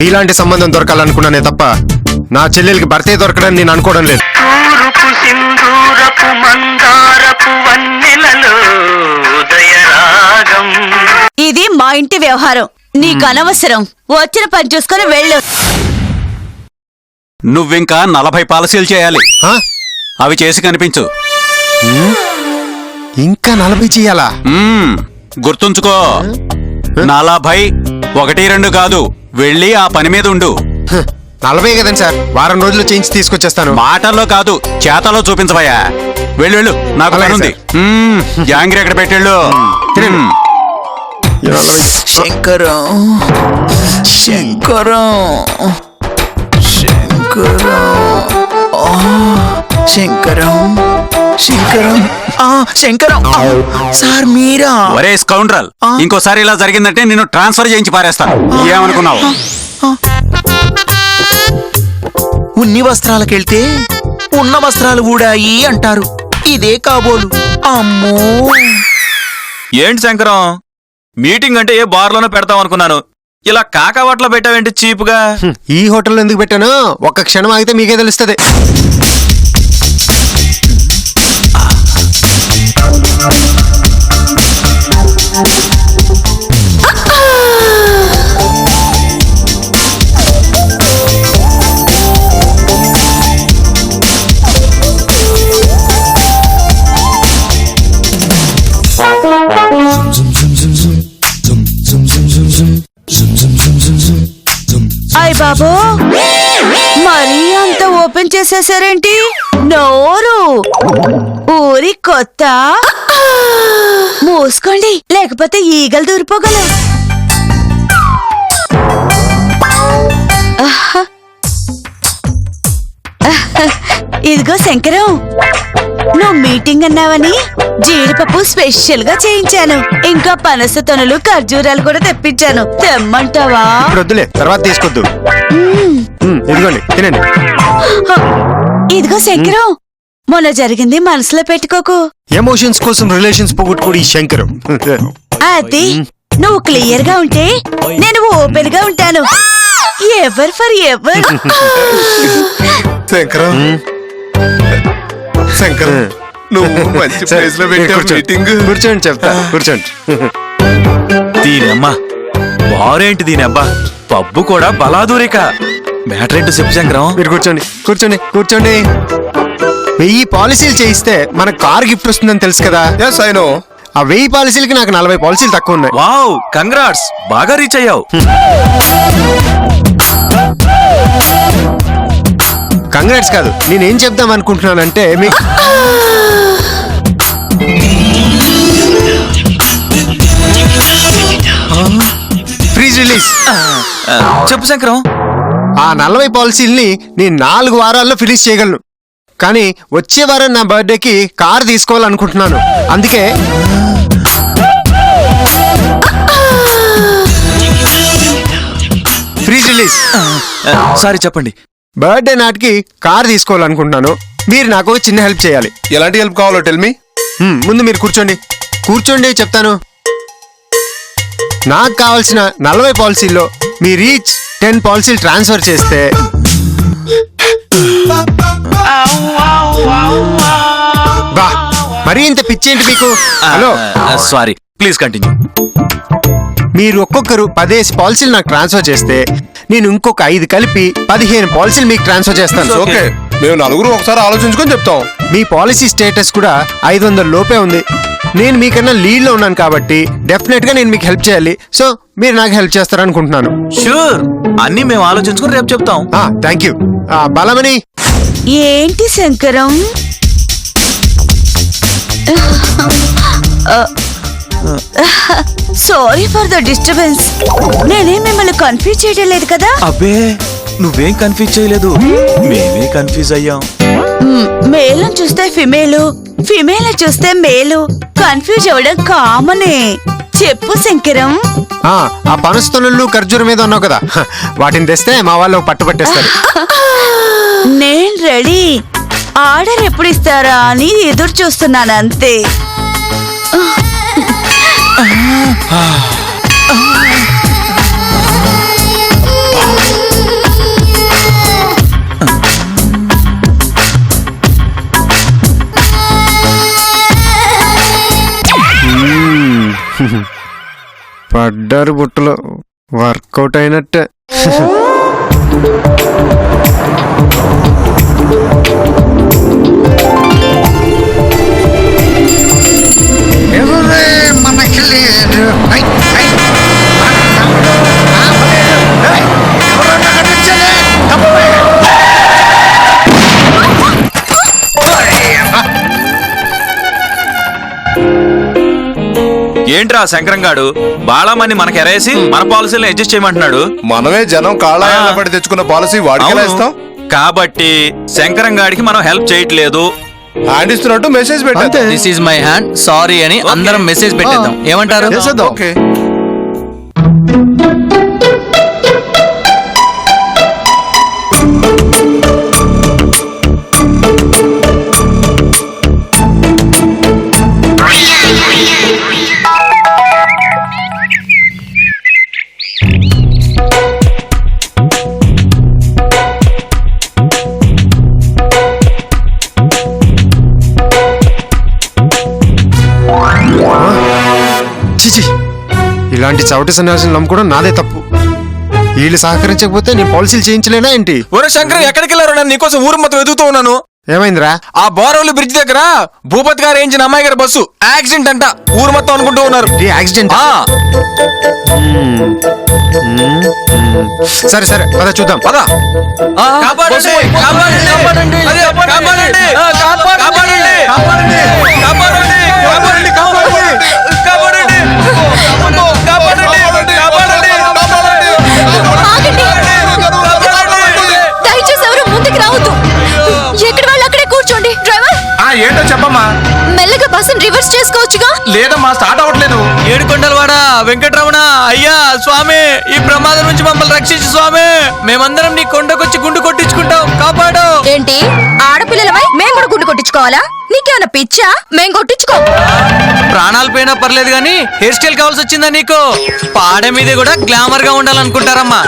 ఇలాంటి సంబంధం దొరకాలనుకున్నానే తప్ప నా చెల్లెలికి భర్తే దొరకడని నేను అనుకోవడం లేదు. ఇది మా ఇంటి వ్యవహారం, నీకు అనవసరం. వచ్చిన పని చూసుకొని వెళ్ళు. నువ్వింకా 40 పాలసీలు చేయాలి. అవి చేసి కనిపించు. ఇంకా 40 చెయ్యాలా? గుర్తుంచుకో, 40 1 2 కాదు. వెళ్ళి ఆ పని మీద ఉండు. 40 కదండి సార్, వారం రోజులు చేయించి తీసుకొచ్చేస్తాను. మాటల్లో కాదు, చేతలో చూపించవయ్యా. వెళ్ళు వెళ్ళు, నాకు పని ఉంది. జాంగ్రీ ఎక్కడ పెట్టేళ్ళు. శంకరం శంకరం శంకరం శంకరం శంకరం శంకరం సార్ మీరా? ఒరే స్కౌండ్రల్, ఇంకోసారి ఇలా జరిగిందంటే నిన్ను ట్రాన్స్ఫర్ చేయించి పారేస్తాను. ఏమనుకున్నావు? ఉన్ని వస్త్రాలకెళ్తే ఉన్న వస్త్రాలు ఊడాయి అంటారు. ఇదే కాబోలు. అమ్మో, ఏంటి శంకరం, మీటింగ్ అంటే ఏ బార్లోనే పెడతాం అనుకున్నాను. ఇలా కాకావట్లో పెట్టావేంటి చీపుగా? ఈ హోటల్లో ఎందుకు పెట్టాను ఒక్క క్షణం ఆగితే మీకే తెలుస్తుంది. అయ్ బాబో, మరీ అంత ఓపెన్ చేసేసారేంటి? నోరు ఊరి కొత్త. మూసుకోండి, లేకపోతే ఈగలు దూరిపోగలవు. ఇదిగో శంకరం, నువ్వు మీటింగ్ అన్నావని జీడిపప్పు స్పెషల్ గా చేయించాను. ఇంకా పనస తొనలు ఖర్జూరాలు కూడా తెప్పించాను. తెమ్మంటావా? వద్దులే, తర్వాత తీసుకొద్దు. ఇదిగోండి, తినండి. ఇదిగో శంకరం, మొన్న జరిగింది మనసులో పెట్టుకోకు. ఎమోషన్స్ కోసం రిలేషన్స్ పోగొట్టుకోడు ఈ శంకరం. అది నువ్వు క్లియర్ గా ఉంటే నేను ఓపెన్ గా ఉంటాను. Ever for ever. Shankaram Shankaram, నువ్వు మంచి ప్లేస్ లో పెట్టావు మీటింగ్. కూర్చోండి, చెప్తా. కూర్చోండి. దీనమ్మా బారేంటి దీనబ్బా, పబ్బు కూడా బలాదూరిక. మ్యాటర్ ఏంటో చెప్పు శంకరం. మీరు కూర్చోండి, కూర్చోండి, కూర్చోండి. 1000 పాలసీలు చేయిస్తే మనకు కార్ గిఫ్ట్ వస్తుందని తెలుసు కదా? Yes I know. ఆ 1000 పాలసీలకి నాకు 40 పాలసీలు తక్కువ ఉన్నాయి. వావ్, కంగ్రాట్స్, బాగా రీచ్ అయ్యావు. కంగ్రాట్స్ కాదు, నేనేం చెప్దాం అనుకుంటున్నానంటే మీకు ఫ్రీజ్ రిలీజ్. చెప్పు శంకరం. ఆ 40 పాలసీల్ని నేను 4 వారాల్లో ఫినిష్ చేయగలను. కానీ వచ్చే వారం నా బర్త్డేకి కార్ తీసుకోవాలనుకుంటున్నాను. అందుకే ఫ్రీజ్ రిలీజ్. సారీ చెప్పండి. బర్త్డే నాటికి కార్ తీసుకోవాలనుకుంటున్నాను. మీరు నాకు ఒక చిన్న హెల్ప్ చేయాలి. ఎలాంటి హెల్ప్ కావాలో టెల్ మీ. ముందు మీరు కూర్చోండి, కూర్చోండి, చెప్తాను. నాకు కావాల్సిన 40 పాలసీల్లో మీరు ఈచ్ 10 పాలసీలు ట్రాన్స్ఫర్ చేస్తే బా, మరీ ఇంత పిచ్చేంటి మీకు? Hello, sorry, please continue. మీరు ఒక్కొక్కరు 10 పాలసీలు నాకు ట్రాన్స్ఫర్ చేస్తే నేను ఇంకొక 5 కలిపి 15 పాలసీలు మీకు ట్రాన్స్ఫర్ చేస్తాను. ఓకే, మేము నలుగురు ఒకసారి ఆలోచించుకొని చెప్తాం. మీ పాలసీ స్టేటస్ కూడా 500 లోపే ఉంది. నేను మీకన్నా లీడ్ లో ఉన్నాను కాబట్టి డెఫినెట్ గా నేను మీకు హెల్ప్ చేయాలి. సో మీరు నాకు హెల్ప్ చేస్తారనుకుంటున్నాను. షూర్, అన్ని మేము ఆలోచించుకొని రేపు చెప్తాం. Thank you. బలమని. ఏంటి Shankaram, sorry for the disturbance. నేనే మిమ్మల్ని కన్ఫ్యూజ్ చేయడం లేదు కదా? అబ్బే, నువ్వేం కన్ఫ్యూజ్ చేయలేదు, మేమే కన్ఫ్యూజ్ అయ్యాం. మేలు చూస్తే ఫిమేలు, ఫిమేల్ చూస్తే మేలు, కన్ఫ్యూజ్ అవ్వడం కామనే. చెప్పు శంకరం. ఆ పనస్తొనలు ఖర్జూరం మీద ఉన్నావు కదా, వాటిని తెస్తే మా వాళ్ళు పట్టుపట్టేస్తారు. నేను రెడీ. ఆర్డర్ ఎప్పుడు ఇస్తారా అని ఎదురు చూస్తున్నాను అంతే. పడ్డారు బుట్టలో, వర్కౌట్ అయినట్టే. మనకి లేదు. ఏంట్రా శంకరం గాడు బాళామని మనకి ఎరేసి మన పాలసీలను అడ్జస్ట్ చేయమంటున్నాడు. మనమే జనం కాళ్ళ పడి తెచ్చుకున్న పాలసీ వాడికి ఎలా అవును. ఇస్తాం? కాబట్టి శంకరం గాడికి మనం హెల్ప్ చేయట్లేదు. హ్యాండ్ ఇస్తున్నట్టు మెసేజ్ పెట్టండి. This is my hand sorry అని అందరం మెసేజ్ పెట్టేద్దాం. ఏమంటారు? చేసేద్దాం. ఓకే. చిచి, ఇలాంటి చవటి సన్యాసిని నమ్ముకోవడం నాదే తప్పు. వీళ్ళు సహకరించకపోతే నేను పాలసీలు చేయించలేనా ఏంటి? ఒరే శంకర్ ఎక్కడికి వెళ్ళారు? నేను నీకోసం ఊరు మొత్తం వెతుకుతూ ఉన్నాను. ఏమైందిరా? ఆ బోరవల్లి బ్రిడ్జ్ దగ్గర భూపతి గారు వేయించిన అమ్మాయి గారి బస్సు యాక్సిడెంట్ అంట. ఊరు మొత్తం అనుకుంటూ ఉన్నారు. ఈ యాక్సిడెంట్? ఆ, సరే సరే, పద చూద్దాం. పద. కాపాడండి, కాపాడండి, కాపాడండి. అదే, కాపాడండి, కాపాడండి. కాపాడండి, కాపాడండి, కాపాడండి, కాపాడండి, కాపాడండి, దయచేసి ఎవరు ముందుకు రావద్దు. ఎక్కడ వాళ్ళు అక్కడే కూర్చోండి. డ్రైవర్, ఏంటో చెప్పమ్మా. మెల్లగా బస్సును రివర్స్ చేసుకోవచ్చుగా. లేదమ్మా, స్టార్ట్ అవ్వట్లేదు. ఏడుకొండలవాడ వెంకటరమణ అయ్యా స్వామి, ఈ ప్రమాదం నుంచి మమ్మల్ని రక్షించు స్వామి. మేమందరం నీ కొండకొచ్చి గుండు కొట్టించుకుంటాం, కాపాడు. ఏంటి ఆడపిల్లలమై మేము కూడా గుండు కొట్టించుకోవాలా? నీకేమైనా పిచ్చా? మేం కొట్టించుకో. ప్రాణాలు పోయినా పర్లేదు గానీ హెయిర్ స్టైల్ కావాల్సి వచ్చిందా నీకు? పాడ మీద కూడా గ్లామర్ గా ఉండాలనుకుంటారమ్మా.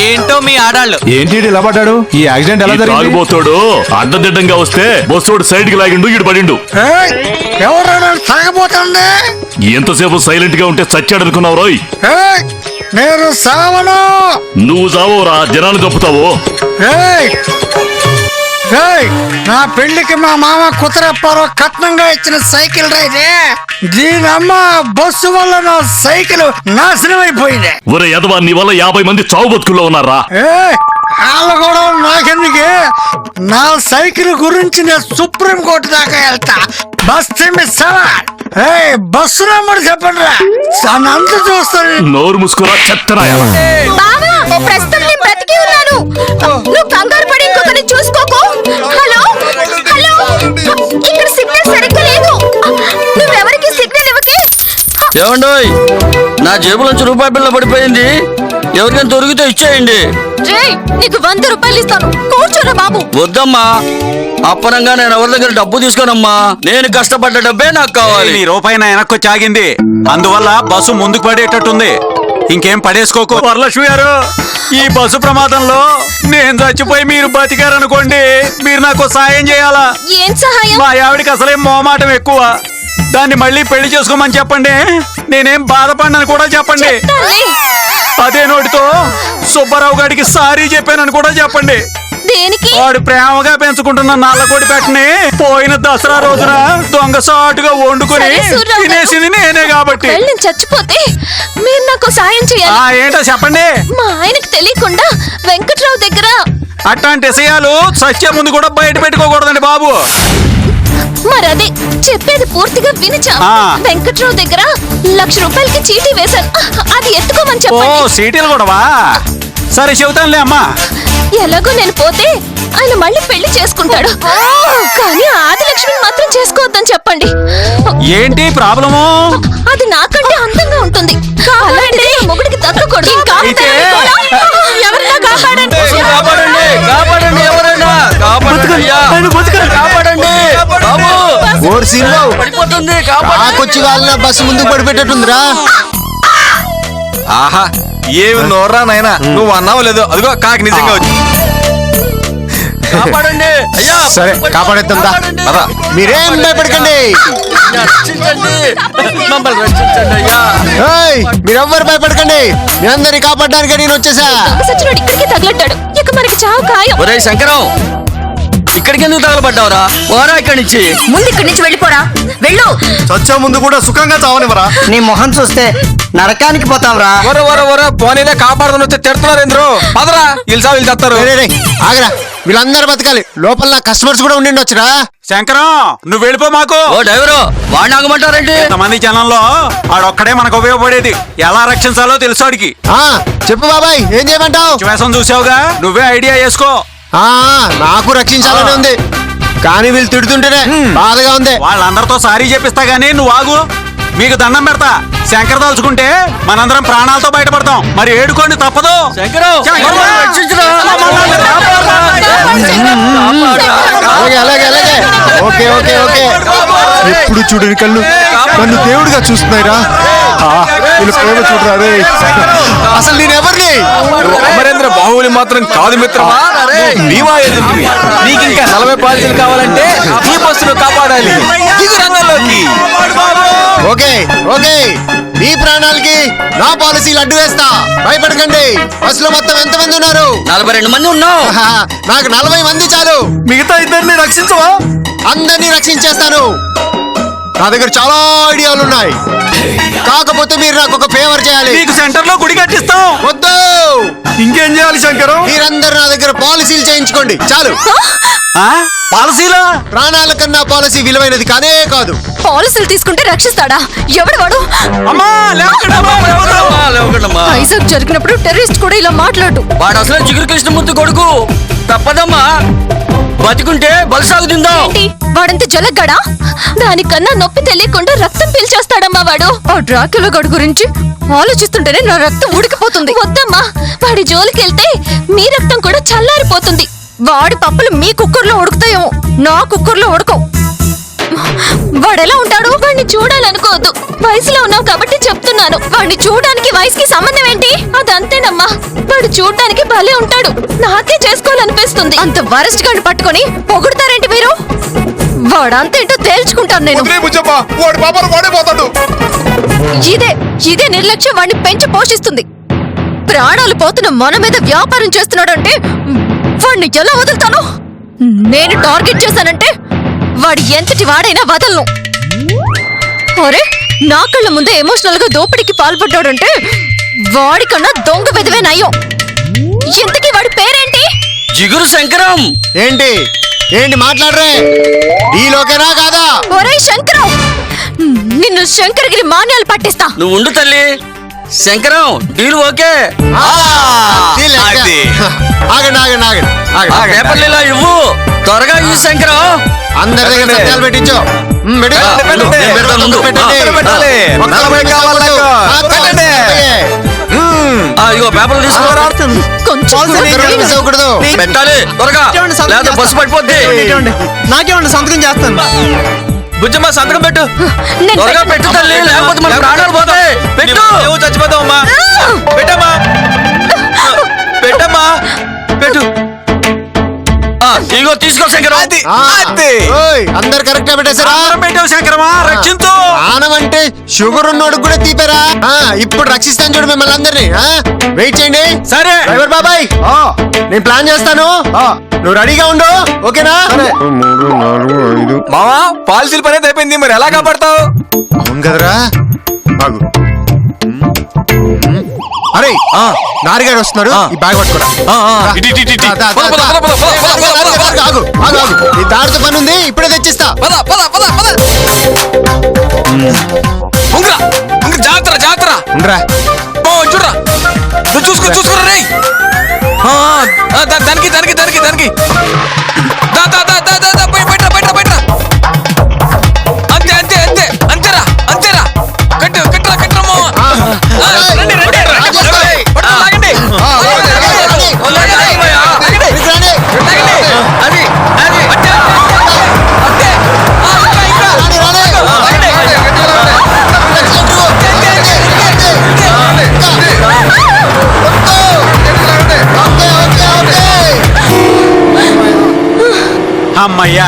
ఏంటో మీ ఆడాళ్ళు. ఏంటి ఇలా పడ్డాడు? ఈ యాక్సిడెంట్ ఎలా జరిగింది? తాగుబోతాడు అడ్డదిడ్డంగా వస్తే బస్సు సైడ్ కి లాగిండు, ఈడు పడిండు. ఎవరైనా తాగబోతుంది? ఎంతసేపు సైలెంట్ గా ఉంటే చచ్చాడు అనుకున్నావు రోయ్? నేను సావను. నువ్వు చావోరా, జనాలు చంపుతావు. నా పెళ్లికి మా మామ కుతరప్పారో కట్నంగా ఇచ్చిన సైకిల్ రైతే దీనమ్మ బస్సు వల్ల నా సైకిల్ నాశనం అయిపోయింది. ఒరే యదవా, నీ వల్ల 50 మంది చావు బతుకుల్లో ఉన్నారా? వాళ్ళు కూడా నాకెందుకు? నా సైకిల్ గురించి నేను సుప్రీం కోర్టు దాకా వెళ్తా. బస్సు నెంబర్ చెప్పండి రా, అంత చూస్తాను. నోరు ముసుకురా చెత్తనాయా. బావా, ప్రస్తుతం నేను బ్రతికి ఉన్నాను. నువ్వు కంగారు పడి ఇంకొకరిని చూసుకోకు. హలో హలో, ఇక్కడ సిగ్నల్ సరిగ్గా లేదు. నువ్వెవరికి సిగ్నల్ ఇవ్వకే. ఏమండోయ్, నా జేబులోంచి రూపాయి బిళ్ళ పడిపోయింది. ఎవరికైనా దొరికితే ఇచ్చేయండి. రేయ్, నీకు 100 రూపాయలు ఇస్తాను. కూర్చోరా బాబు. వద్దమ్మా, అప్పనంగా నేను ఎవరి దగ్గర డబ్బు తీసుకోనమ్మా. నేను కష్టపడ్డ డబ్బే నాకు కావాలి. నీ రూపాయి నా వెనక్కొచ్చి ఆగింది, అందువల్ల బస్సు ముందుకు పడేటట్టుంది. ఇంకేం పడేసుకోకు. వరలక్ష్మి గారు, ఈ బస్సు ప్రమాదంలో నేను చచ్చిపోయి మీరు బతికారనుకోండి, మీరు నాకు సాయం చేయాలా? ఏం సహాయం? మా ఆవిడికి అసలే మోమాటం ఎక్కువ. దాన్ని మళ్ళీ పెళ్లి చేసుకోమని చెప్పండి. నేనేం బాధపడినని కూడా చెప్పండి. తల్లి, అదే నోటితో సుబ్బారావు గారికి సారీ చెప్పానని కూడా చెప్పండి. దేనికి? వాడు ప్రేమగా పెంచుకుంటున్న నల్లకోడి పెట్టని పోయిన దసరా రోజున దొంగసాటుగా వండుకొని సరే, సూర్యరావు గారు. తినేసింది నేనే కాబట్టి. ఒకవేళ నేను చచ్చిపోతే మీరు నాకు సాయం చేయాలి. ఏంటో చెప్పండి. మా ఆయనకు తెలియకుండా వెంకట్రావు దగ్గర అట్లాంటి విషయాలు సత్య ముందు కూడా బయట పెట్టుకోకూడదండి బాబు. మరది చెప్పేది పూర్తిగా వినిచా. ఆ. వెంకట్రావు దగ్గర 1,00,000 రూపాయలకి చీటీ వేశాను. అది ఎత్తుకోమని ఓ చెప్పండి. సీటీలు కూడావా? సరే చెబుతానులే అమ్మా. ఎలాగో నేను పోతే ఆయన మళ్ళీ పెళ్లి చేసుకుంటాడు. కానీ ఆదిలక్ష్మి మాత్రం చేసుకోవద్దని చెప్పండి. ఏంటి ప్రాబ్లము? అది నాకంటే అందంగా ఉంటుంది. అలాంటిది మొగుడికి దక్కకూడదు. అయితే- ఎవరైనా కాపాడండి. కాపాడండి, కాపాడండి, ఎవరైనా కాపాడండి అయ్యా. కాపాడండి బాబు, ఓర్ సీన్రావు, పడిపోతుంది. కాపాడండి. ఆకొచ్చి కాలిన బస్సు ముందుకు పడిపెట్టేట్టుందిరా. ఆహా, ఏమి నోర్రా నాయనా, నువ్వు అన్నావు లేదు. అదిగో కాకి నిజంగా వచ్చి. కాపాడండి అయ్యా. సరే, కాపాడేద్దాం దా. కాపాడండి. మీరేం భయపడకండి. రక్షించండి, మమ్మల్ని రక్షించండి అయ్యా. మీరెవ్వరు భయపడకండి, మీ అందరిని కాపాడడానికి నేను వచ్చేసా. దొంగ సచ్చినోడు ఇక్కడికి తగలట్టాడు, ఇక మనకి చావు ఖాయం. ఒరేయ్ శంకరం, ఇక్కడికి ఎందుకు తగలబడ్డావురా? పోరా ఇక్కడి నుంచి. ముందు ఇక్కడి నుంచి వెళ్ళిపోరా, వెళ్ళు. చచ్చా ముందు కూడా సుఖంగా చావనివరా? నీ మొహం చూస్తే నరకానికి పోతావురా. పోనీలే కాపాడుతున్న వచ్చి తిడుతున్నారు ఎందుకు? పదరా ఇల్సా వీళ్ళు చేస్తారు. రేయ్, రేయ్, ఆగరా, వీళ్ళందరూ బతకాలి. లోపల నా కస్టమర్స్ కూడా ఉండిండొచ్చురా. శంకరం నువ్వు వెళ్ళిపో మాకు. ఓ డ్రైవరు, వాడిని ఆగమంటారేంటి? ఇంతమంది జనంలో ఆడొక్కడే మనకు ఉపయోగపడేది. ఎలా రక్షించాలో తెలుసు వాడికి. ఆ, చెప్పు బాబాయ్, ఏం చేయమంటావు? సిచ్యువేషన్ చూసావుగా, నువ్వే ఐడియా చేసుకో. ఆ, నాకు రక్షించాలని ఉంది, కానీ వీళ్ళు తిడుతుంటేనే బాధగా ఉంది. వాళ్ళందరితో సారీ చెప్పిస్తా గానీ నువ్వు ఆగు. మీకు దండం పెడతా. శంకర్ తలుచుకుంటే మనందరం ప్రాణాలతో బయటపడతాం. మరి ఏడుకోండి తప్పదు. శంకరం, అలాగే అలాగే అలాగే, ఓకే ఓకే ఓకే. ఎప్పుడు చూడని కళ్ళు నన్ను దేవుడిగా చూస్తున్నాయిరా. వీళ్ళు ప్రేమ చూడరా రే. అసలు నేను ఎవరిని? అమరేంద్ర బాహుబలి మాత్రం కాదు మిత్రమా, నీవా ఎదుగుతుంది. నీకు ఇంకా 40 పాలసీలు కావాలంటే ఈ బస్సును కాపాడాలి. దిగు రంగంలోకి. ఓకే ఓకే, మీ ప్రాణాలకి నా పాలసీలు అడ్డు వేస్తా. భయపడకండి. బస్సులో మొత్తం ఎంతమంది ఉన్నారు? 42 మంది ఉన్నావు. నాకు 40 మంది చాలు. మిగతా ఇద్దరిని రక్షించవా? అందరినీ రక్షించేస్తాను. నా దగ్గర చాలా ఐడియాలు ఉన్నాయి, కాకపోతే మీరు నాకు ఒక ఫేవర్ చేయాలి. నీకు సెంటర్ లో గుడి కట్టిస్తాం. వద్దు, ఇంకేం చేయాలి శంకరం? మీరందరూ నా దగ్గర పాలసీలు చేయించుకోండి చాలు. పాలసీలా? ప్రాణాల కన్నా పాలసీ విలువైనది కానే కాదు. పాలసీలు తీసుకుంటే రక్షిస్తాడా? ఎవడు వాడు? అమ్మా లేవకండమ్మా. ఐజాక్ జరిగినప్పుడు టెర్రరిస్ట్ కూడా ఇలా మాట్లాడు. వాడు అసలు జిగురు కృష్ణమూర్తి కొడుకు. తప్పదమ్మా, బతికుంటే బలిసాగు తిందాం. ఏంటి వాడంత జలగ్గాడా? దానికన్నా నొప్పి తెలియకుండా రక్తం పీల్చేస్తాడమ్మా వాడు. ఆ డ్రాక్యులా గడు గురించి ఆలోచిస్తుంటేనే నా రక్తం ఉడికిపోతుంది. వద్దమ్మా, వాడి జోలికి వెళ్తే మీ రక్తం కూడా చల్లారిపోతుంది. వాడి పప్పులు మీ కుక్కర్లో ఉడుకుతాయేమో, నా కుక్కర్లో ఉడకవు. వాడెలా ఉంటాడు? వాడిని చూడాలనుకోవద్దు. వయసులో ఉన్నావు కాబట్టి చెప్తున్నాను. వాడిని చూడడానికి వయసుకి సంబంధం ఏంటి? అదంతేనమ్మా, వాడు చూడడానికి భలే ఉంటాడు. నాకే చేసుకోవాలనిపిస్తుంది. అంత వరస్ట్ గాని పట్టుకొని పొగుడతారేంటి మీరు? వాడంతేంటో తేల్చుకుంటాను నేను. వాడి పాపను వాడిపోతాడు. ఇదే నిర్లక్ష్యం వాడిని పెంచి పోషిస్తుంది. ప్రాణాలు పోతున్న మన మీద వ్యాపారం చేస్తున్నాడంటే వాడిని ఎలా వదులుతాను? నేను టార్గెట్ చేశానంటే వాడు ఎంతటి వాడైనా వదలను. అరే, నా కళ్ళ ముందే ఎమోషనల్ గా దోపిడీకి పాల్పడ్డాడంటే వాడికన్నా దొంగ వెదవే నయ్యం. ఇంతకీ వాడి పేరేంటి? జిగురు శంకరం. ఏంటి ఏంటి మాట్లాడరే? డీలోకేనా కాదా? ఒరే శంకరం, నిన్ను శంకరగిరి మాన్యాలు పట్టిస్తా. నువ్వు ఉండు తల్లి. Shankaram, deal okay. డీల్ ఎక్క. ఆగండి ఆగండి ఆగండి ఆగండి. పేపర్లు ఇలా ఇవ్వు త్వరగా. ఈ శంకరం అందరి దగ్గర సత్యాలు పెట్టించు. పెట్టు. నేను పెడతాను ముందు. పెట్టండి. పెట్టాలి. ఒక్క 40 కావాలి నాకు. పెట్టండి. ఇగో పేపర్లు తీసుకోరా. కొంచెం కూడా మిస్ అవ్వకూడదు. పెట్టాలి త్వరగా, లేదా బస్సు పడిపోద్ది. నాకేమన్నా సంతకం చేస్తాను. బుజ్జమ్మ సంతకం పెట్టు. నేను త్వరగా పెట్టు తల్లి, లేకపోతే మన ప్రాణాలు పోతాయి. పెట్టు. చచ్చిపోతావమ్మా. పెట్టమ్మా, పెట్టమ్మా, పెట్టు. ఇగో తీసుకో శంకరం. ఓయ్, అందరు కరెక్ట్ గా పెట్టేశారా? పెట్టావు శంకరమా, రక్షించు. ప్రాణం అంటే షుగర్ ఉన్నోడు కూడా తీపారా? ఇప్పుడు రక్షిస్తాను చూడు మిమ్మల్ని అందరినీ. వెయిట్ చేయండి. సరే డ్రైవర్ బాబాయ్, నేను ప్లాన్ చేస్తాను, నువ్వు రెడీగా ఉండు. ఓకేనా? 3, 4, 5. మావా పాలసీల పని అయితే అయిపోయింది, మరి ఎలా కాపాడతావు? అవును కదరా. బాగు. అరే, నారిగాడు వస్తున్నారు. ఈ బ్యాగ్ పట్టుకోరా. ఆగు ఆగు ఆగు, ఈ దారితో పని ఉంది, ఇప్పుడే తెచ్చిస్తా. జాగ్రత్త జాగ్రత్త. ఉండరా. చూడరా, నువ్వు చూసుకోరా రే. దానికి దానికి దానికి దానికి బయట అంతే అంతే అంతే అంతేరా అంతేరా. కట్టు కట్టరా కట్టరా. రండి రండి లాగండి. అది అది అమ్మయ్యా,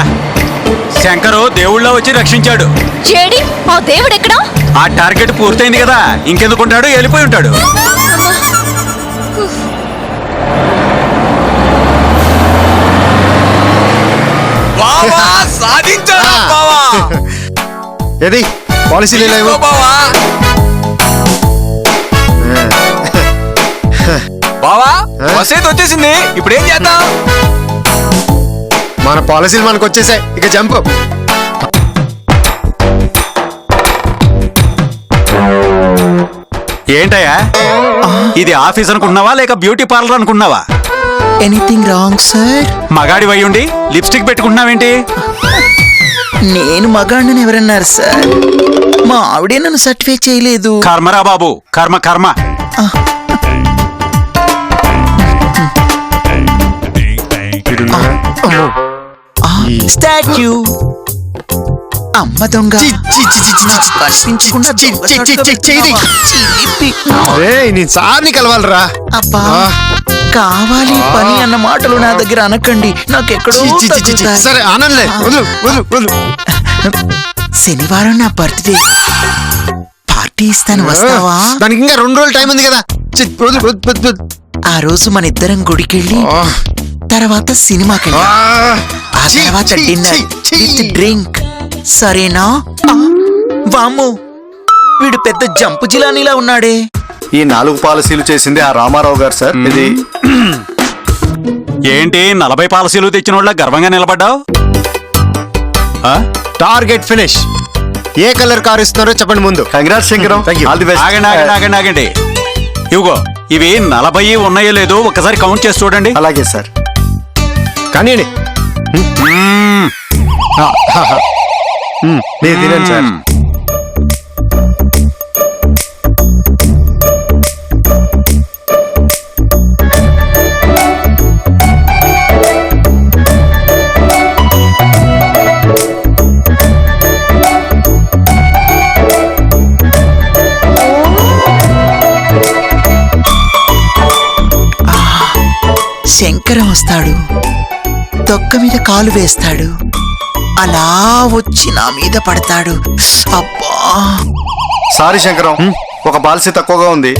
శంకరు దేవుళ్ళ వచ్చి రక్షించాడు. చేడి ఆ దేవుడెక్కడా? ఆ టార్గెట్ పూర్తయింది కదా, ఇంకెందుకుంటాడు, వెళ్ళిపోయి ఉంటాడు. బావా సాధించాడు బావా. ఏది పాలసీలు లేవు. తీసుకో బావా. బావా వసైతే వచ్చేసింది, ఇప్పుడు ఏం చేద్దాం? మన పాలసీలు మనకు వచ్చేసాయి, ఇక జంప్. ఏంటయ్యా ఇది, ఆఫీస్ అనుకున్నావా లేక బ్యూటీ పార్లర్ అనుకున్నావా? Anything wrong sir? మగాడి వయ్యుండి లిప్స్టిక్ పెట్టుకుంటున్నావేంటి? నేను మగాడిని ఎవరన్నారు సార్? మా ఆవిడే నన్ను సర్టిఫై చేయలేదు. కర్మరా బాబు, కర్మ కర్మ. స్టాచ్యూ అమ్మ దొంగ కనిపించకుండా నేను సార్ని కలవాలరా. అబ్బా కావాలి పని అన్న మాటలు నా దగ్గర అనకండి, నాకెక్కడో తగులుతాయి. సరే ఆనందలే, వదులు వదులు వదులు. శనివారం నా బర్త్డే పార్టీ ఇస్తాను, వస్తావా? దానికి ఇంకా 2 రోజులు టైం ఉంది కదా. వదులు, వదులు, వదులు. ఆ రోజు మన ఇద్దరం గుడికెళ్ళి తర్వాత సినిమాకెళ్ళి ఆ తర్వాత డిన్నర్ విత్ డ్రింక్, సరేనా? వామ్ము వీడు పెద్ద జంపు జిలానీలా ఉన్నాడే. ఈ 4 పాలసీలు చేసింది ఆ రామారావు గారు సార్. ఇది ఏంటి 40 పాలసీలు తెచ్చిన వాళ్ళ గర్వంగా నిలబడ్డావు? Target finish. ఏ కలర్ కార్ ఇస్తున్నారో చెప్పండి ముందు. కంగ్రాట్స్ శంకరం. ఆగండి ఆగండి ఆగండి ఆగండి. ఇవిగో ఇవి 40 ఉన్నాయో లేదో ఒకసారి కౌంట్ చేసి చూడండి. అలాగే సార్. కానీ మీరు తినండి సార్. శంకరం వస్తాడు, తొక్క మీద కాలు వేస్తాడు, అలా వచ్చి నా మీద పడతాడు. అబ్బా సారీ శంకరం, ఒక పాలసీ తక్కువగా ఉంది.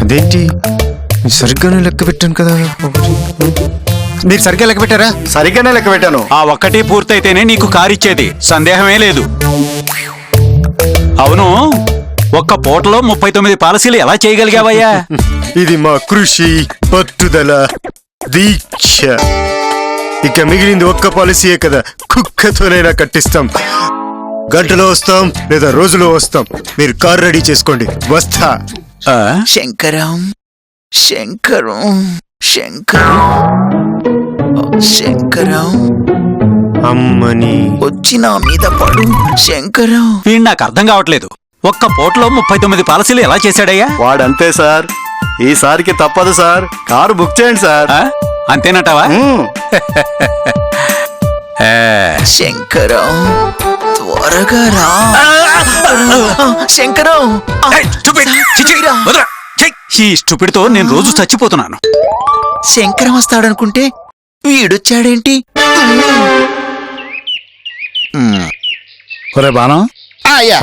అదేంటి సరిగ్గానే లెక్క పెట్టాను కదా. మీరు సరిగ్గా లెక్క పెట్టారా? సరిగ్గానే లెక్క పెట్టాను. ఆ ఒక్కటి పూర్తయితేనే నీకు కారు ఇచ్చేది, సందేహమే లేదు. అవును, ఒక్క పూటలో 39 పాలసీలు ఎలా చేయగలిగావయ్యా? ఇది మా కృషి, పట్టుదల, దీక్ష. ఇక మిగిలింది ఒక్క పాలసీయే కదా, కుక్కతోనైనా కట్టిస్తాం. గంటలో వస్తాం లేదా రోజులో వస్తాం. మీరు కార్ రెడీ చేసుకోండి, వస్తా. శంకరం శంకరం శంకరం శంకరం అమ్మని వచ్చి నా మీద పడు. శంకరం వీడు నాకు అర్థం కావట్లేదు, ఒక్క పూటలో 39 పాలసీలు ఎలా చేశాడయ్యా? వాడంతే సార్. ఈసారికి తప్పదు సార్, కారు బుక్ చేయండి సార్. అంతేనటావా? శంకరం త్వరగా రా. శంకరం ఈ స్టూపిడ్తో నేను రోజు చచ్చిపోతున్నాను. శంకరం వస్తాడనుకుంటే వీడొచ్చాడేంటి? ఒరే బాణం,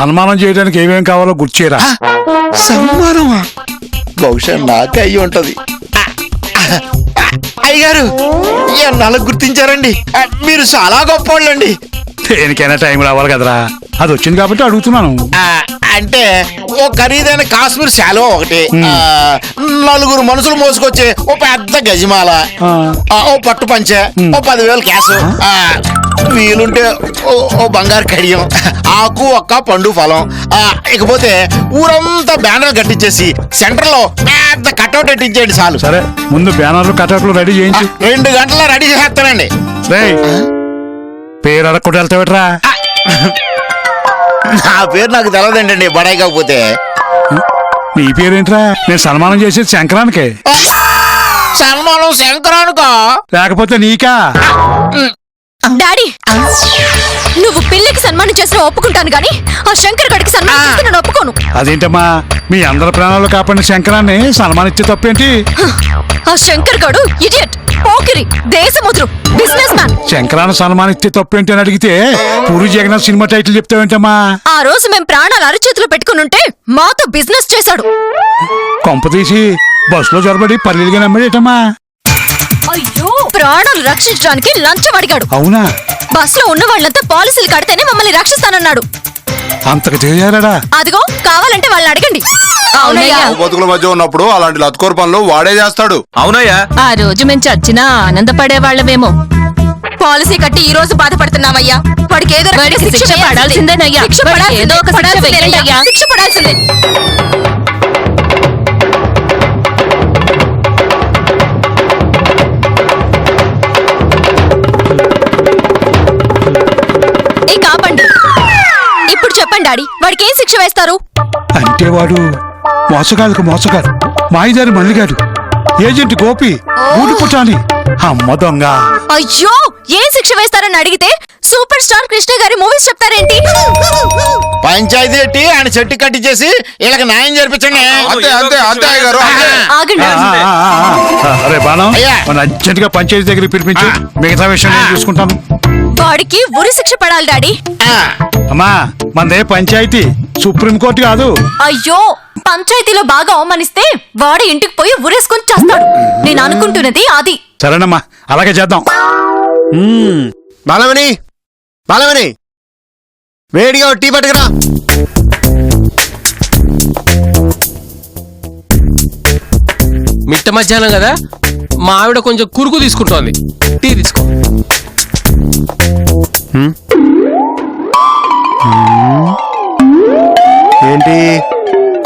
సన్మానం చేయడానికి ఏమేం కావాలో గుర్చేరా. సన్మానమా? బహుశా నాకే అయ్యి ఉంటది. అయ్యగారు ఎన్నాళ్ళకు గుర్తించారండి, మీరు చాలా గొప్పవాళ్ళండి. దేనికైనా టైం రావాలి కదరా, అది వచ్చింది కాబట్టి అడుగుతున్నాను. అంటే ఓ ఖరీదైన కాశ్మీర్ శాలువా ఒకటి, 4 మనుషులు మోసుకొచ్చే ఓ పెద్ద గజమాల, ఓ పట్టు పంచె, ఓ 10,000 క్యాష్, వీలుంటే ఓ బంగారు కడియం, ఆకు ఒక్క పండు ఫలం. ఇకపోతే ఊరంతా బ్యానర్ కట్టించేసి సెంటర్ లో పెద్ద కట్అవుట్ పెట్టించేయండి చాలు. సరే, ముందు బ్యానర్లు కటౌట్లు రెడీ చేయించు. 2 గంటల్లో రెడీ చేస్తానండి. పేరు అడగకుండా వెళ్తావేట్రా? నా పేరు నాకు తెలవదండి, బడాయి కాకపోతే. నీ పేరేంట్రా? నేను సన్మానం చేసేది శంకరానికే. సన్మానం శంకరానుకా? లేకపోతే నీకా? డాడీ, నువ్వు పిల్లికి సన్మానం చేసిన ఒప్పుకుంటాను గానీ ఆ శంకర్ గడికి సన్మానం చేస్తే నేను ఒప్పుకోను. అదేంటమ్మా, మీ అందరి ప్రాణాలు కాపాడిన శంకరాన్ని సన్మానిచ్చే తప్పేంటి? ఆ శంకర్ గడు idiot. Pokiri Desamuduru businessman. శంకరాన్ని సన్మానిస్తే తప్పేంటి అని అడిగితే పూరి జగన్నాథ్ సినిమా టైటిల్ చెప్తావేంటమ్మా? ఆ రోజు మేం ప్రాణాలు అరచేతిలో పెట్టుకునుంటే మాతో బిజినెస్ చేశాడు. కొంప తీసి బస్సులో జొరబడి పల్లెలుగా నమ్మడేటమ్మా? అయ్యో, ప్రాణాలు రక్షించడానికి లంచం అడిగాడు. అవునా? బస్ లో ఉన్న వాళ్ళంతా పాలసీలు కడితేనే మమ్మల్ని రక్షిస్తానన్నాడు. అంతకు చేయాలడా? అదిగో కావాలంటే వాళ్ళని అడగండి. అవునయ్యా, బతుకుల మధ్య ఉన్నప్పుడు అలాంటి లత్కోర్ పనులు వాడే చేస్తాడు. అవునయ్యా. ఆ రోజు మేము చచ్చినా ఆనందపడే వాళ్ళమేమో. పాలసీ కట్టి ఈ రోజు బాధపడుతున్నామయ్యా. వాడికి ఏదో రకమైన శిక్ష పడాల్సిందేనయ్యా. శిక్ష పడాల్సిందేనయ్యా. శిక్ష పడాల్సిందే. ఏ కాపండి, ఇప్పుడు చెప్పండి డాడీ, వాడికి ఏం శిక్ష వేస్తారు? అంటే వాడు మోసగాళ్ళకు మోసగాడు, మాయిదారి మల్లిగాడు, ఏజెంట్ గోపి, ఊడి పుట్టాని అమ్మ దొంగ. అయ్యో, ఏం శిక్ష వేస్తారని అడిగితే సూపర్ స్టార్ కృష్ణ గారి మూవీస్ చెప్తారేంటి? పంచాయతీ పెట్టి ఆయన చెట్టు కట్టించేసి వీళ్ళకి న్యాయం జరిపించండి. అంతే అంతే అంతే అయ్య గారు, అంతే. ఆగండి. అరే బాణం, అయ్యా. మన అర్జెంట్ గా పంచాయతీ దగ్గరికి పిలిపించు. మిగతా విషయం నేను చూసుకుంటాను. వాడికి ఉరి శిక్ష పడాలి డాడీ. అమ్మా, మనదే పంచాయతీ, సుప్రీంకోర్టు కాదు. అయ్యో, పంచాయతీలో బాగా అవమానిస్తే వాడు ఇంటికి పోయి ఉరేసుకొని చేస్తాడు. నేను అనుకుంటున్నది అది. సరేనమ్మా, అలాగే చేద్దాం. బాలమణి, బాలమణి, వేడిగా ఒక టీ పట్టుకురా. మిట్ట మధ్యాహ్నం కదా, మా ఆవిడ కొంచెం కురుకు తీసుకుంటోంది. టీ తీసుకో. ఏంటి,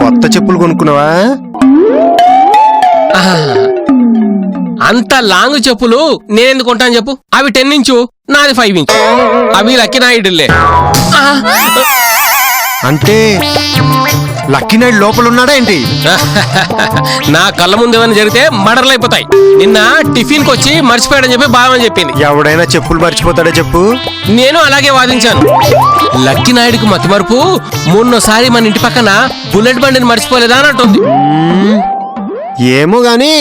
కొత్త చెప్పులు కొనుక్కున్నావా? అంత లాంగ్ చెప్పులు నేనెందుకు కొంటాను చెప్పు? అవి 10 ఇంచు, నాది 5 ఇంచు. అవి లక్కీ నాయుడులే. అంటే లక్కీ నాయుడు లోపల ఉన్నాడా ఏంటి? నా కళ్ళ ముందు ఏమైనా జరిగితే మర్డర్లు అయిపోతాయి. నిన్న టిఫిన్ కి వచ్చి మర్చిపోయాడని చెప్పి బావని చెప్పింది. ఎవడైనా చెప్పులు మర్చిపోతాడా చెప్పు? నేను అలాగే వాదించాను. లక్కీ నాయుడికి మతి మరుపు, మొన్నోసారి మన ఇంటి పక్కన బుల్లెట్ బండిని మర్చిపోలేదా అని అంటుంది. ఏమో గాని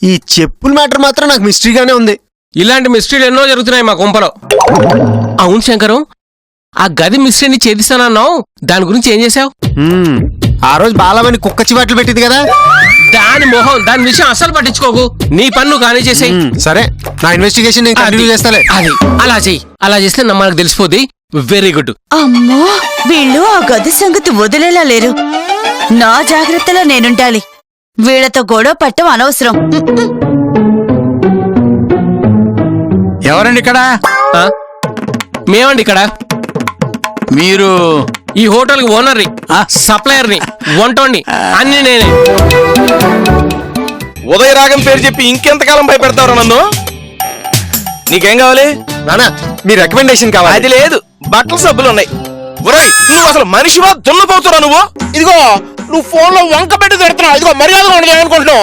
ఈ చెప్పుల మ్యాటర్ మాత్రం నాకు మిస్టరీగానే ఉంది. ఇలాంటి మిస్టరీలు ఎన్నో జరుగుతున్నాయి మా కొంపలో. అవును శంకరం, ఆ గది మిస్టరీని ఛేదిస్తానన్నావు, దాని గురించి ఏం చేశావు? ఆ రోజు బాలమని కుక్క చివాట్లు పెట్టింది కదా, దాని మొహం, దాని విషయం అస్సలు పట్టించుకోకు. నీ పన్ను కానీ చేసాయి. సరే, నా ఇన్వెస్టిగేషన్ నేను కంటిన్యూ చేస్తాలే. అది అలా చెయ్యి. అలా చేస్తే మనకు తెలిసిపోద్ది. Very good. అమ్మో, వీళ్ళు ఆ గది సంగతి వదిలేలా లేరు. నా జాగ్రత్తలో నేనుండాలి. వీళ్లతో గొడవ పట్టం అనవసరం. ఎవరండి ఇక్కడ? మేమండి ఇక్కడ. మీరు ఈ హోటల్ కి ఓనర్ని, సప్లయర్ని, వంటోని, అన్ని నేనే. ఉదయరాగం పేరు చెప్పి ఇంకెంతకాలం భయపెడతారు నన్ను? నీకేం కావాలి? నానా, మీ రికమెండేషన్ కావాలి. అది లేదు, బట్టల సబ్బులు ఉన్నాయి. ఒరేయ్, నువ్వు అసలు మనిషివా దున్నపోతురా నువ్వు? ఇదిగో, నువ్వు ఫోన్ లో వంక పెట్టి తిడుతున్నావు. ఇదిగో, మర్యాదగా ఉండదు అనుకుంటున్నావు.